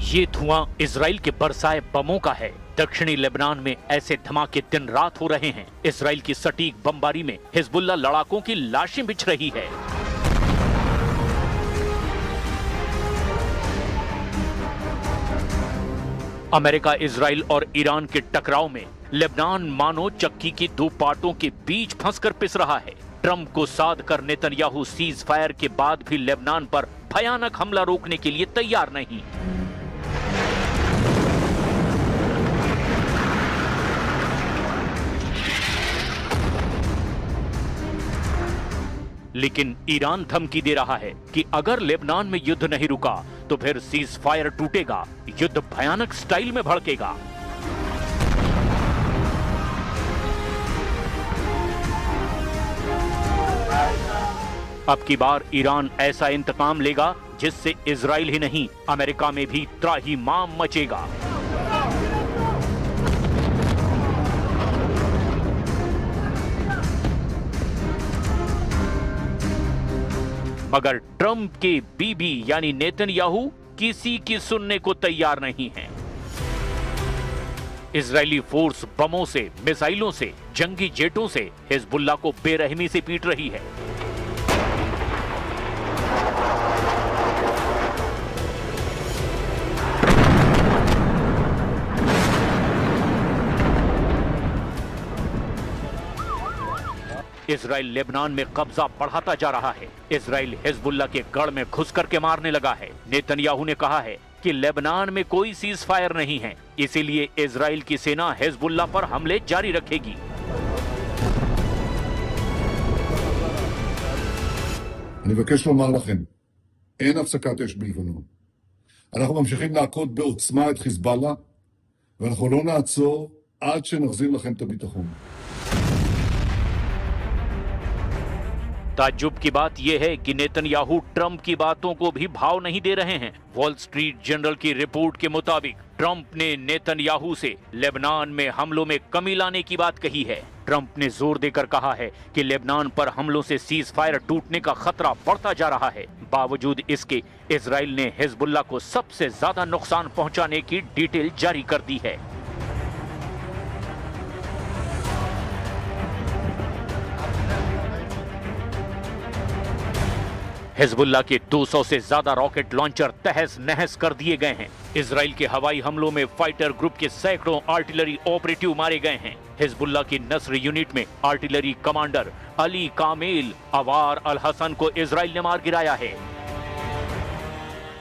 ये धुआं इजराइल के बरसाए बमों का है। दक्षिणी लेबनान में ऐसे धमाके दिन रात हो रहे हैं। इजराइल की सटीक बमबारी में हिजबुल्ला लड़ाकों की लाशें बिछ रही है। अमेरिका, इजराइल और ईरान के टकराव में लेबनान मानो चक्की की दो पार्टों के बीच फंसकर पिस रहा है। ट्रंप को साध कर नेतन्याहू सीज फायर के बाद भी लेबनान पर भयानक हमला रोकने के लिए तैयार नहीं। लेकिन ईरान धमकी दे रहा है कि अगर लेबनान में युद्ध नहीं रुका तो फिर सीज फायर टूटेगा, युद्ध भयानक स्टाइल में भड़केगा। अब की बार ईरान ऐसा इंतकाम लेगा जिससे इजराइल ही नहीं, अमेरिका में भी त्राहिमाम मचेगा। मगर ट्रंप के बीबी यानी नेतन्याहू किसी की सुनने को तैयार नहीं है। इजरायली फोर्स बमों से, मिसाइलों से, जंगी जेटों से हिजबुल्ला को बेरहमी से पीट रही है। इजराइल लेबनान में कब्जा बढ़ाता जा रहा है। इजराइल हिजबुल्ला के गढ़ में घुस करके मारने लगा है। नेतन्याहू ने कहा है कि लेबनान में कोई सीज फायर नहीं है, इसीलिए इजराइल की सेना हिजबुल्ला पर हमले जारी रखेगी। אני מבקש לומר לכם, אין הפסקת אש בלבנון. אנחנו ממשיכים להכות בעוצמה את חיזבאללה, ואנחנו לא נעצור עד שנחזיר לכם את הביטחון. ताज्जुब की बात यह है कि नेतन्याहू ट्रंप की बातों को भी भाव नहीं दे रहे हैं। वॉल स्ट्रीट जर्नल की रिपोर्ट के मुताबिक ट्रंप ने नेतन्याहू से लेबनान में हमलों में कमी लाने की बात कही है। ट्रंप ने जोर देकर कहा है कि लेबनान पर हमलों से सीज फायर टूटने का खतरा बढ़ता जा रहा है। बावजूद इसके इजराइल ने हिजबुल्ला को सबसे ज्यादा नुकसान पहुंचाने की डिटेल जारी कर दी है। हिजबुल्ला के 200 से ज्यादा रॉकेट लॉन्चर तहस नहस कर दिए गए हैं। इजराइल के हवाई हमलों में फाइटर ग्रुप के सैकड़ों आर्टिलरी ऑपरेटिव मारे गए हैं। हिजबुल्ला की नस्र यूनिट में आर्टिलरी कमांडर अली कामिल अवार अल हसन को इजराइल ने मार गिराया है।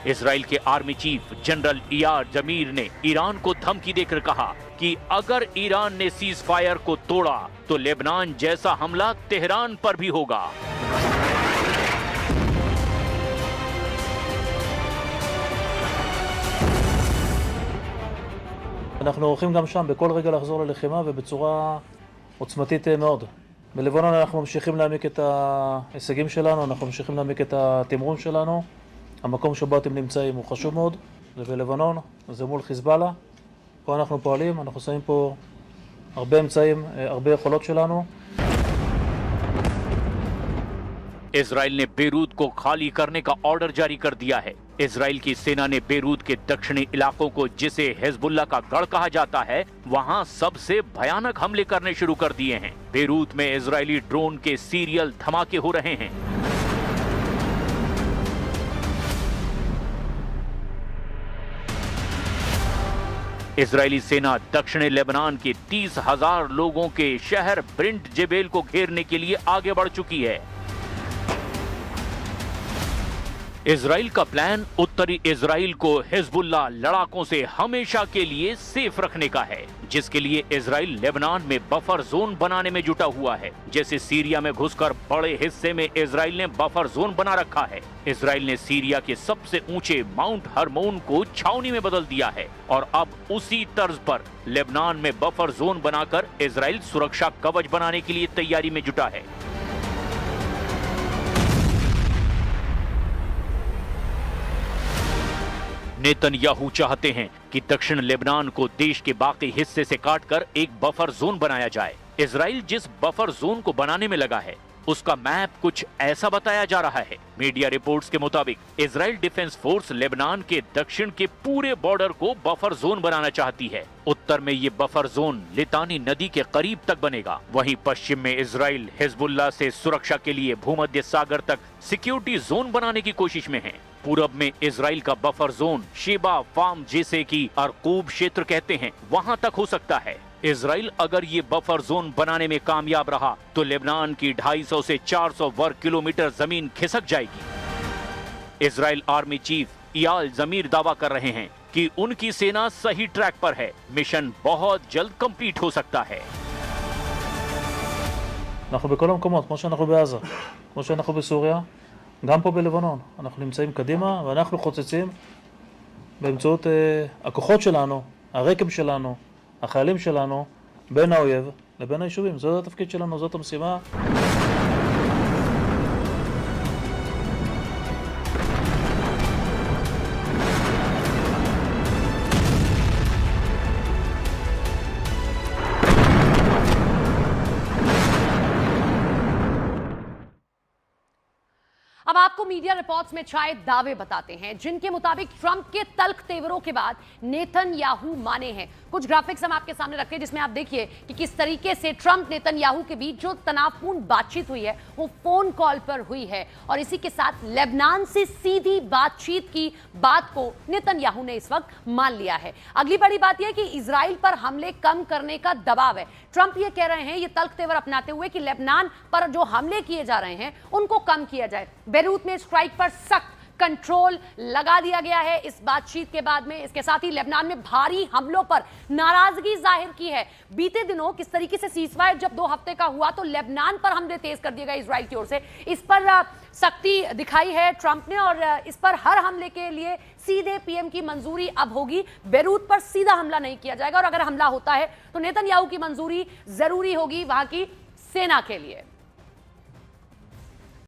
इजराइल के आर्मी चीफ जनरल इयार जमीर ने ईरान को धमकी देकर कहा कि अगर ईरान ने सीज फायर को तोड़ा तो लेबनान जैसा हमला तेहरान पर भी होगा। אנחנו הולכים גם שם בכל רגע לחזור ללחימה ובצורה עוצמתית מאוד. בלבנון אנחנו ממשיכים להעמיק את ההישגים שלנו, אנחנו ממשיכים להעמיק את התמרון שלנו. המקום שבו אתם נמצאים הוא חשוב מאוד, זה בלבנון, זה מול חיזבאללה. פה אנחנו פועלים, אנחנו שמים פה הרבה אמצעים, הרבה יכולות שלנו. इजराइल ने बेरूत को खाली करने का ऑर्डर जारी कर दिया है। इजराइल की सेना ने बेरूत के दक्षिणी इलाकों को, जिसे हिजबुल्ला का गढ़ कहा जाता है, वहां सबसे भयानक हमले करने शुरू कर दिए हैं। बेरूत में इजरायली ड्रोन के सीरियल धमाके हो रहे हैं। इजरायली सेना दक्षिणी लेबनान के 30,000 लोगों के शहर ब्रिंट जेबेल को घेरने के लिए आगे बढ़ चुकी है। इजराइल का प्लान उत्तरी इजराइल को हिजबुल्ला लड़ाकों से हमेशा के लिए सेफ रखने का है, जिसके लिए इजराइल लेबनान में बफर जोन बनाने में जुटा हुआ है। जैसे सीरिया में घुसकर बड़े हिस्से में इजराइल ने बफर जोन बना रखा है। इजराइल ने सीरिया के सबसे ऊंचे माउंट हरमोन को छावनी में बदल दिया है और अब उसी तर्ज पर लेबनान में बफर जोन बनाकर इजराइल सुरक्षा कवच बनाने के लिए तैयारी में जुटा है। नेतन्याहू चाहते हैं कि दक्षिण लेबनान को देश के बाकी हिस्से से काटकर एक बफर जोन बनाया जाए। इजराइल जिस बफर जोन को बनाने में लगा है, उसका मैप कुछ ऐसा बताया जा रहा है। मीडिया रिपोर्ट्स के मुताबिक इजराइल डिफेंस फोर्स लेबनान के दक्षिण के पूरे बॉर्डर को बफर जोन बनाना चाहती है। उत्तर में ये बफर जोन लितानी नदी के करीब तक बनेगा। वहीं पश्चिम में इजराइल हिजबुल्लाह से सुरक्षा के लिए भूमध्य सागर तक सिक्योरिटी जोन बनाने की कोशिश में है। पूरब में इजराइल का बफर जोन शेबा फार्म, जैसे कि अरकूब क्षेत्र कहते हैं, वहां तक हो सकता है। इजराइल अगर ये बफर जोन बनाने में कामयाब रहा तो लेबनान की 250 से 400 वर्ग किलोमीटर जमीन खिसक जाएगी। इजराइल आर्मी चीफ इयाल जमीर दावा कर रहे हैं कि उनकी सेना सही ट्रैक पर है। मिशन बहुत जल्द कंप्लीट हो सकता है। אנחנו בכל המקומות, כמו שאנחנו בעזה, כמו שאנחנו בסוריה, גם פה בלבנון. אנחנו נמצאים קדימה ואנחנו חוצצים באמצעות הכוחות שלנו, הרקם שלנו, החיילים שלנו, בין האויב לבין היישובים. זאת התפקיד שלנו, זאת המשימה. अब आपको मीडिया रिपोर्ट्स में छाए दावे बताते हैं जिनके मुताबिक ट्रंप के तल्ख तेवरों के बाद नेतन्याहू माने हैं। कुछ ग्राफिक्स हम आपके सामने रखते हैं जिसमें आप देखिए कि किस तरीके से ट्रंप नेतन्याहू के बीच जो तनावपूर्ण बातचीत हुई है वो फोन कॉल पर हुई है, और इसी के साथ लेबनान से सीधी बातचीत की बात को नेतन्याहू ने इस वक्त मान लिया है। अगली बड़ी बात यह कि इजराइल पर हमले कम करने का दबाव है। ट्रंप ये कह रहे हैं, ये तल्ख तेवर अपनाते हुए, कि लेबनान पर जो हमले किए जा रहे हैं उनको कम किया जाए। बेरूत में स्ट्राइक पर सख्त कंट्रोल लगा दिया गया है इस बातचीत के बाद में। इसके साथ ही लेबनान में भारी हमलों पर नाराजगी जाहिर की है। बीते दिनों किस तरीके से सीजफायर जब 2 हफ्ते का हुआ तो लेबनान पर हमले तेज कर दिए गए इजराइल की ओर से। इस पर सख्ती दिखाई है ट्रंप ने, और इस पर हर हमले के लिए सीधे पीएम की मंजूरी अब होगी। बेरूत पर सीधा हमला नहीं किया जाएगा, और अगर हमला होता है तो नेतन्याहू की मंजूरी जरूरी होगी वहां की सेना के लिए।